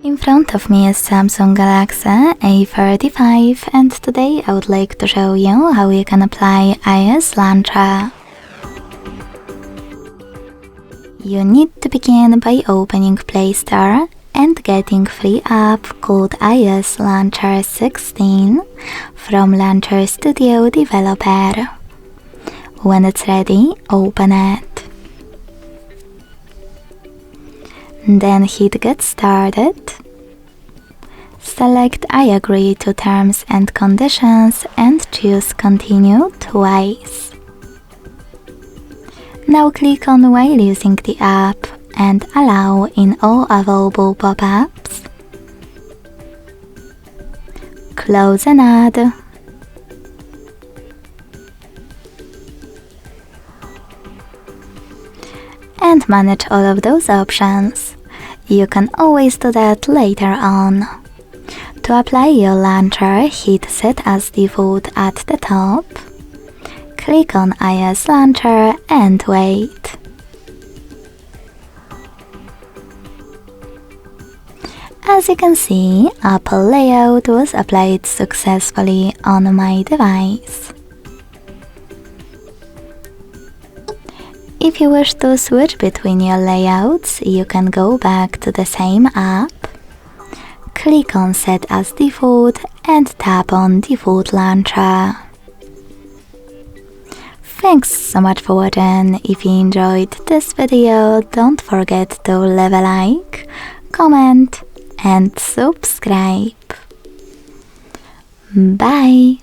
In front of me is Samsung Galaxy A35 and today I would like to show you how you can apply iOS Launcher. You need to begin by opening Play Store and getting free app called iOS Launcher 16 from Launcher Studio developer. When it's ready, open it. Then hit Get Started. Select I agree to terms and conditions and choose Continue twice. Now click on While using the app and Allow in all available pop-ups. Close and add. And manage all of those options. You can always do that later on. To apply your launcher, hit Set as Default at the top. Click on iOS Launcher and wait. As you can see, Apple layout was applied successfully on my device. If you wish to switch between your layouts, you can go back to the same app, click on Set as Default and tap on Default Launcher. Thanks so much for watching. If you enjoyed this video, don't forget to leave a like, comment and subscribe. Bye!